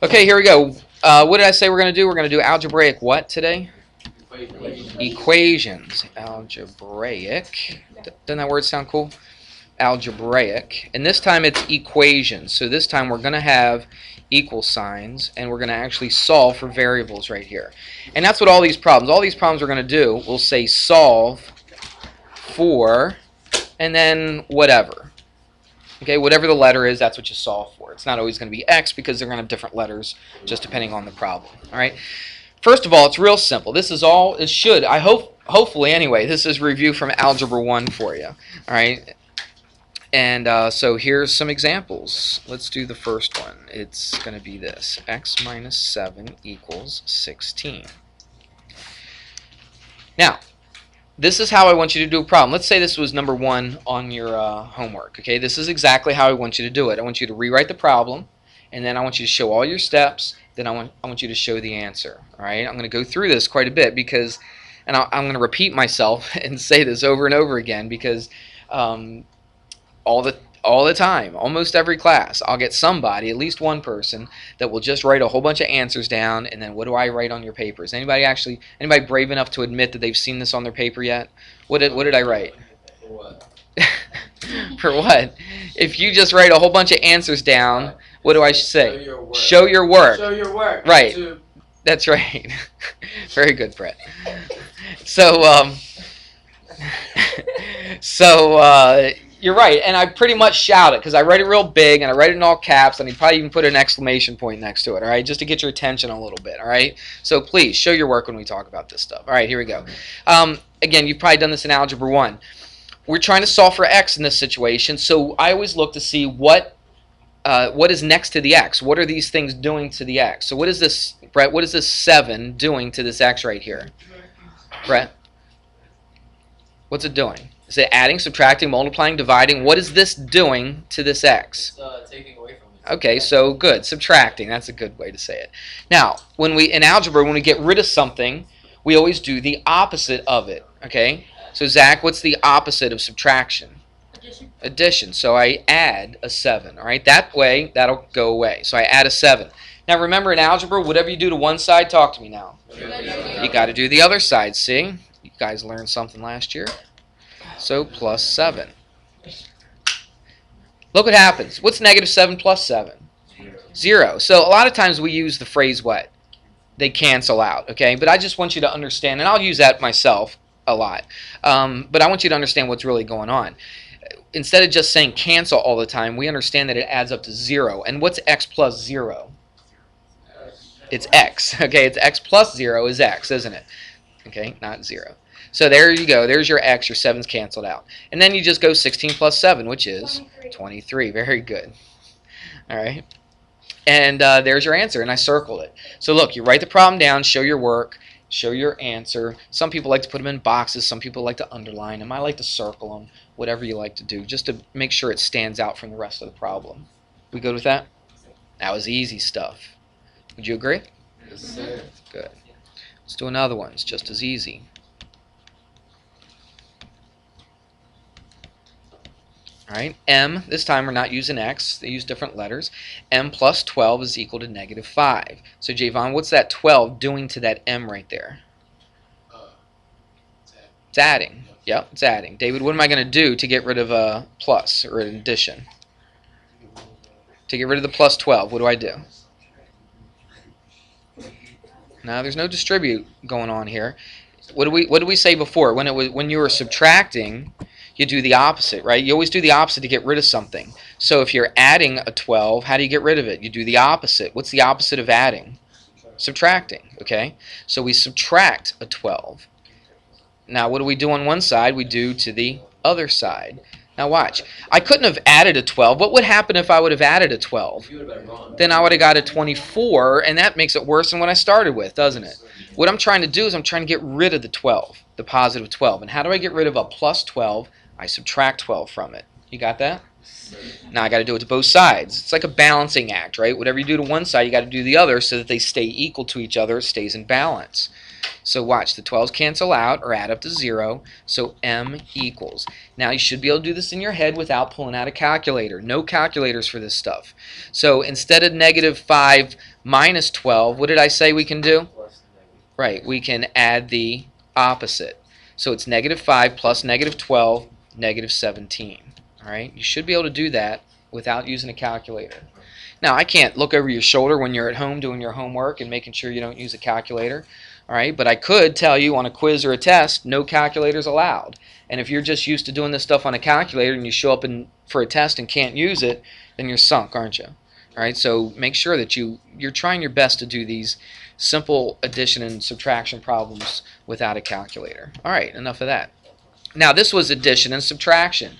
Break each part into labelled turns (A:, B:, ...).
A: Okay, here we go. What did I say we're going to do? We're going to do algebraic what today? Equations. Algebraic. Doesn't that word sound cool? Algebraic. And this time it's equations. So this time we're going to have equal signs, and we're going to actually solve for variables right here. And that's what all these problems we're going to do, we'll say solve for, and then whatever. Okay, whatever the letter is, that's what you solve for. It's not always going to be X because they're going to have different letters just depending on the problem. All right. First of all, it's real simple. This is all it should. I hope, hopefully anyway, this is review from Algebra 1 for you. All right. And so here's some examples. Let's do the first one. It's going to be this. X minus 7 equals 16. Now, this is how I want you to do a problem. Let's say this was number 1 on your homework. Okay, this is exactly how I want you to do it. I want you to rewrite the problem, and then I want you to show all your steps. Then I want you to show the answer. All right, I'm going to go through this quite a bit because, and I'm going to repeat myself and say this over and over again because all the time, almost every class, I'll get somebody, at least one person, that will just write a whole bunch of answers down, and then what do I write on your papers? Anybody brave enough to admit that they've seen this on their paper yet? What did I write?
B: For what?
A: For what? If you just write a whole bunch of answers down, what do I say?
B: Show your work.
A: Show your work.
B: Show your work.
A: Right. That's right. Very good, Brett. So, you're right, and I pretty much shout it because I write it real big and I write it in all caps, and you probably even put an exclamation point next to it, all right, just to get your attention a little bit, all right? So please, show your work when we talk about this stuff. All right, here we go. Again, you've probably done this in Algebra 1. We're trying to solve for x in this situation, so I always look to see what is next to the x. What are these things doing to the x? So what is this, Brett, what is this 7 doing to this x right here? Brett? What's it doing? Is it adding, subtracting, multiplying, dividing? What is this doing to this x?
B: It's taking away from it.
A: Okay, so good. Subtracting. That's a good way to say it. Now, in algebra, when we get rid of something, we always do the opposite of it. Okay? So, Zach, what's the opposite of subtraction?
C: Addition.
A: Addition. So I add a 7. All right? That way, that'll go away. So I add a 7. Now, remember in algebra, whatever you do to one side, talk to me now. You got to do the other side. See? You guys learned something last year. So plus 7. Look what happens. What's negative 7 plus 7? 0. So a lot of times we use the phrase what? They cancel out. Okay? But I just want you to understand, and I'll use that myself a lot. But I want you to understand what's really going on. Instead of just saying cancel all the time, we understand that it adds up to 0. And what's x plus 0? It's x. Okay? It's x plus 0 is x, isn't it? Okay? Not 0. So there you go. There's your x. Your 7's canceled out. And then you just go 16 plus 7, which is 23. Very good. All right. And there's your answer, and I circled it. So look, you write the problem down, show your work, show your answer. Some people like to put them in boxes. Some people like to underline them. I like to circle them, whatever you like to do, just to make sure it stands out from the rest of the problem. We good with that? That was easy stuff. Would you agree?
B: Yes, sir.
A: Good. Let's do another one. It's just as easy. All right, m, this time we're not using x, they use different letters. M plus 12 is equal to negative 5. So Javon, what's that 12 doing to that m right there? It's adding. Yep, it's adding. David, what am I going to do to get rid of a plus or an addition? To get rid of the plus 12, what do I do? No, there's no distribute going on here. What did we say before? When you were subtracting, you do the opposite, right? You always do the opposite to get rid of something. So if you're adding a 12, how do you get rid of it? You do the opposite. What's the opposite of adding? Subtracting, okay? So we subtract a 12. Now what do we do on one side? We do to the other side. Now watch. I couldn't have added a 12. What would happen if I would have added a 12?
B: You would have been wrong.
A: Then I would have got a 24, and that makes it worse than what I started with, doesn't it? What I'm trying to do is I'm trying to get rid of the 12, the positive 12. And how do I get rid of a plus 12? I subtract 12 from it. You got that? Now I got to do it to both sides. It's like a balancing act, right? Whatever you do to one side, you got to do the other so that they stay equal to each other. It stays in balance. So watch, the 12s cancel out or add up to 0, so m equals. Now you should be able to do this in your head without pulling out a calculator. No calculators for this stuff. So instead of negative 5 minus 12, what did I say we can do? Right, we can add the opposite. So it's negative 5 plus negative 12, negative 17. All right, you should be able to do that without using a calculator. Now, I can't look over your shoulder when you're at home doing your homework and making sure you don't use a calculator. All right, but I could tell you on a quiz or a test, no calculators allowed. And if you're just used to doing this stuff on a calculator and you show up for a test and can't use it, then you're sunk, aren't you? All right, so make sure that you're trying your best to do these simple addition and subtraction problems without a calculator. All right, enough of that. Now, this was addition and subtraction.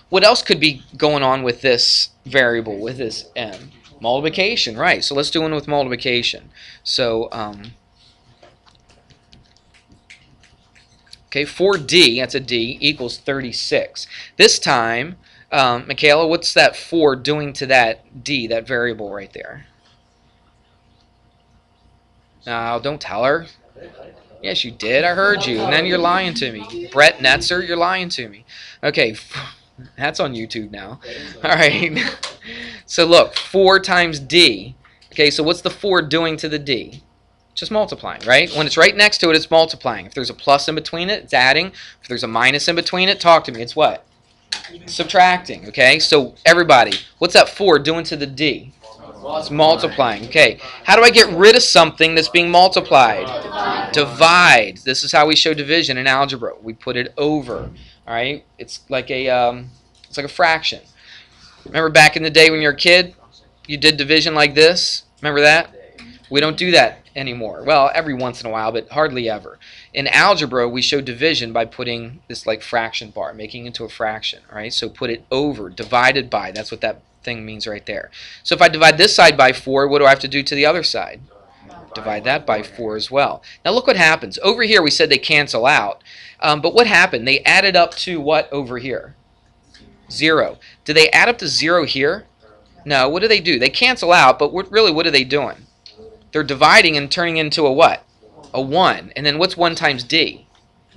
A: What else could be going on with this variable, with this m? Multiplication, right. So let's do one with multiplication. So, okay, 4d, that's a d, equals 36. This time, Michaela, what's that 4 doing to that d, that variable right there? No, don't tell her. Yes, you did. I heard you. And then you're lying to me. Brett Netzer, you're lying to me. Okay, that's on YouTube now. All right. So look, 4 times d. Okay, so what's the 4 doing to the d? Just multiplying, right? When it's right next to it, it's multiplying. If there's a plus in between it, it's adding. If there's a minus in between it, talk to me. It's what? Subtracting, okay? So everybody, what's that 4 doing to the d? It's multiplying. Okay, how do I get rid of something that's being multiplied? Divide. This is how we show division in algebra. We put it over. All right, it's like a fraction. Remember back in the day when you were a kid, you did division like this? Remember that? We don't do that anymore. Well, every once in a while, but hardly ever. In algebra, we show division by putting this like fraction bar, making it into a fraction. All right, so put it over, divided by. That's what that thing means right there. So if I divide this side by 4, what do I have to do to the other side? Divide that by 4 as well. Now look what happens. Over here we said they cancel out. But what happened? They added up to what over here? 0. Do they add up to 0 here? No. What do? They cancel out, but what are they doing? They're dividing and turning into a what? A 1. And then what's 1 times d?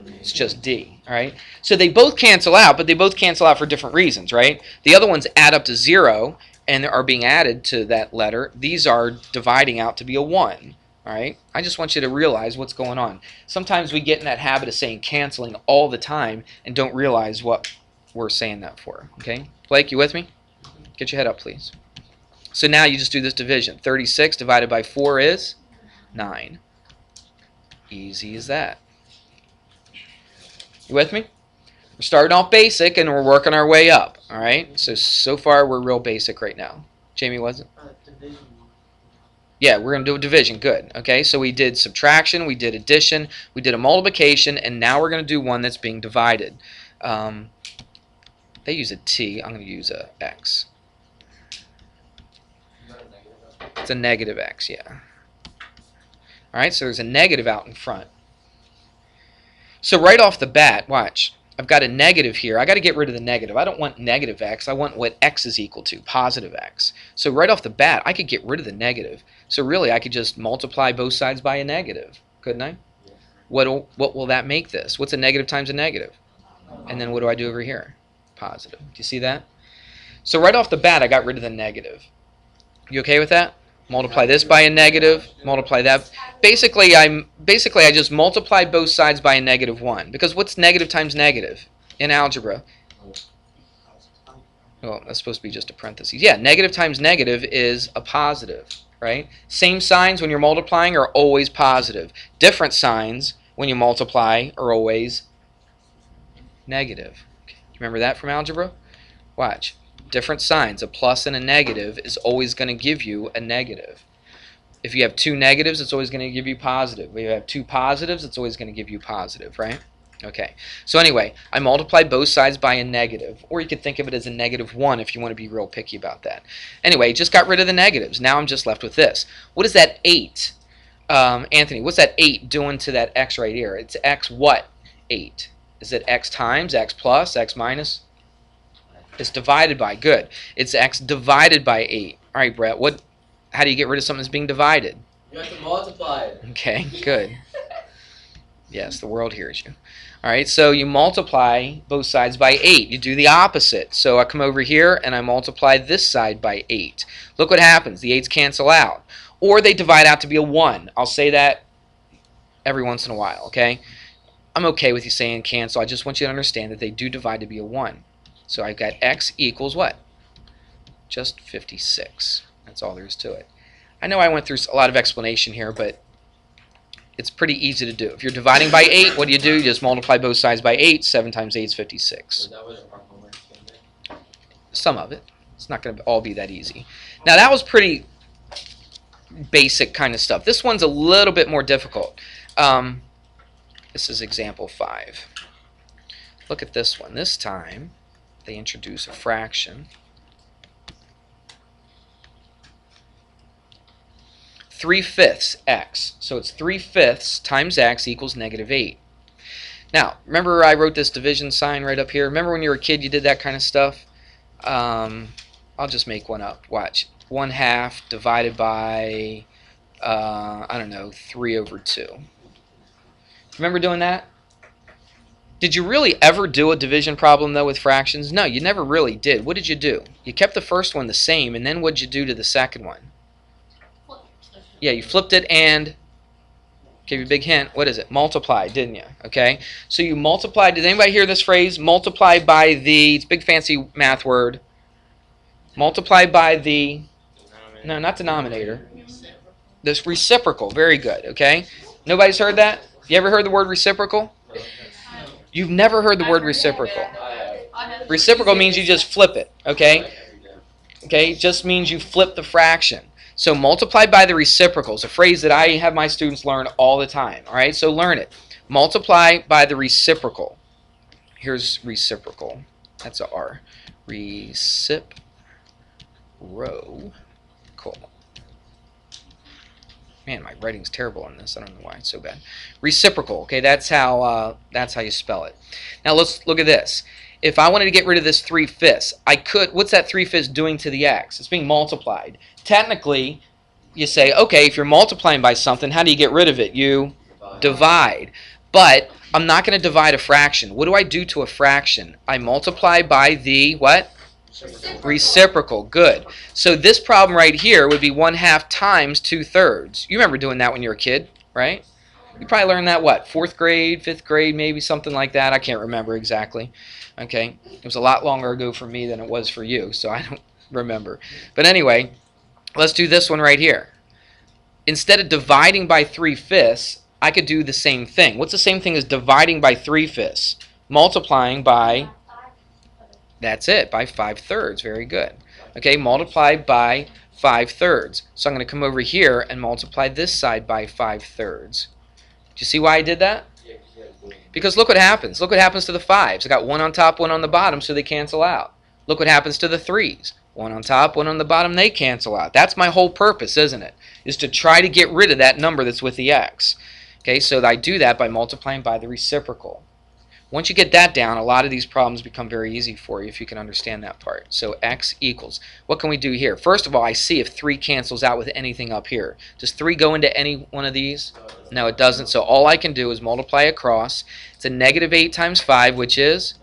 A: It's just d. All right. So they both cancel out, but they both cancel out for different reasons, right? The other ones add up to 0 and are being added to that letter. These are dividing out to be a 1. All right. I just want you to realize what's going on. Sometimes we get in that habit of saying canceling all the time and don't realize what we're saying that for. Okay. Blake, you with me? Get your head up, please. So now you just do this division. 36 divided by 4 is 9. Easy as that. You with me? We're starting off basic and we're working our way up. All right. So far we're real basic right now. Jamie, was it?
C: Division.
A: Yeah, we're going to do a division. Good. Okay, so we did subtraction, we did addition, we did a multiplication, and now we're going to do one that's being divided. They use a T. I'm going to use a X. It's a negative X, yeah. All right, so there's a negative out in front. So right off the bat, watch. I've got a negative here. I got to get rid of the negative. I don't want negative x. I want what x is equal to, positive x. So right off the bat, I could get rid of the negative. So really, I could just multiply both sides by a negative, couldn't I? What will that make this? What's a negative times a negative? And then what do I do over here? Positive. Do you see that? So right off the bat, I got rid of the negative. You okay with that? Multiply this by a negative, multiply that. Basically, I just multiply both sides by a negative 1. Because what's negative times negative in algebra? Well, that's supposed to be just a parentheses. Yeah, negative times negative is a positive, right? Same signs when you're multiplying are always positive. Different signs when you multiply are always negative. Okay. Remember that from algebra? Watch. Different signs, a plus and a negative, is always going to give you a negative. If you have 2 negatives, it's always going to give you positive. If you have 2 positives, it's always going to give you positive, right? Okay. So anyway, I multiply both sides by a negative, or you could think of it as a negative 1 if you want to be real picky about that. Anyway, just got rid of the negatives. Now I'm just left with this. What is that 8? Anthony, what's that 8 doing to that x right here? It's x what? 8. Is it x times, x plus, x minus? It's divided by. Good. It's x divided by 8. All right, Brett. How do you get rid of something that's being divided?
B: You have to multiply it.
A: Okay, good. Yes, the world hears you. All right, so you multiply both sides by 8. You do the opposite. So I come over here and I multiply this side by 8. Look what happens. The 8's cancel out. Or they divide out to be a 1. I'll say that every once in a while, okay? I'm okay with you saying cancel. I just want you to understand that they do divide to be a 1. So I've got x equals what? Just 56. That's all there is to it. I know I went through a lot of explanation here, but it's pretty easy to do. If you're dividing by 8, what do? You just multiply both sides by 8. 7 times 8 is 56.
B: Is that what our homework's going to be?
A: Some of it. It's not going to all be that easy. Now, that was pretty basic kind of stuff. This one's a little bit more difficult. This is example 5. Look at this one. This time, they introduce a fraction. 3/5 x. So it's 3/5 times x equals -8. Now, remember I wrote this division sign right up here? Remember when you were a kid you did that kind of stuff? I'll just make one up. Watch. 1/2 divided by, I don't know, 3/2. Remember doing that? Did you really ever do a division problem, though, with fractions? No, you never really did. What did you do? You kept the first one the same, and then what did you do to the second one? Yeah, you flipped it and gave you a big hint. What is it? Multiplied, didn't you? Okay, so you multiplied. Did anybody hear this phrase? Multiply by the, it's a big fancy math word. Multiply by the, no, not denominator. This reciprocal. Very good, okay? Nobody's heard that? You ever heard the word reciprocal? You've never heard the word reciprocal. Reciprocal means you just flip it, okay? Okay, it just means you flip the fraction. So multiply by the reciprocal is a phrase that I have my students learn all the time. All right, so learn it. Multiply by the reciprocal. Here's reciprocal. That's a R. Reciprocal. Man, my writing's terrible on this. I don't know why it's so bad. Reciprocal. Okay, that's how you spell it. Now let's look at this. If I wanted to get rid of this 3/5, I could. What's that 3/5 doing to the x? It's being multiplied. Technically, you say, okay, if you're multiplying by something, how do you get rid of it? You divide. But I'm not going to divide a fraction. What do I do to a fraction? I multiply by the what? Reciprocal. Good. So this problem right here would be 1/2 times 2/3. You remember doing that when you were a kid, right? You probably learned that, what, 4th grade, 5th grade, maybe something like that. I can't remember exactly. Okay, it was a lot longer ago for me than it was for you, so I don't remember. But anyway, let's do this one right here. Instead of dividing by 3/5, I could do the same thing. What's the same thing as dividing by 3/5? Multiplying by, that's it, by 5/3. Very good. Okay, multiply by 5/3. So I'm going to come over here and multiply this side by 5/3. Do you see why I did that? Because look what happens. Look what happens to the 5s. I got one on top, one on the bottom, so they cancel out. Look what happens to the 3s. One on top, one on the bottom, they cancel out. That's my whole purpose, isn't it? Is to try to get rid of that number that's with the x. Okay, so I do that by multiplying by the reciprocal. Once you get that down, a lot of these problems become very easy for you if you can understand that part. So x equals, what can we do here? First of all, I see if 3 cancels out with anything up here. Does 3 go into any one of these? No, it doesn't. So all I can do is multiply across. It's a -8 times 5, which is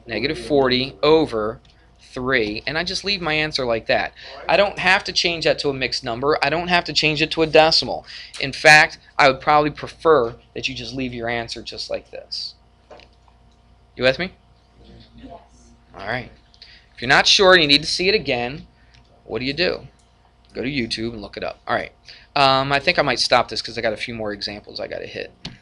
A: -40 over 3. And I just leave my answer like that. I don't have to change that to a mixed number. I don't have to change it to a decimal. In fact, I would probably prefer that you just leave your answer just like this. You with me?
C: Yes.
A: All right. If you're not sure and you need to see it again, what do? Go to YouTube and look it up. All right. I think I might stop this because I got a few more examples I got to hit.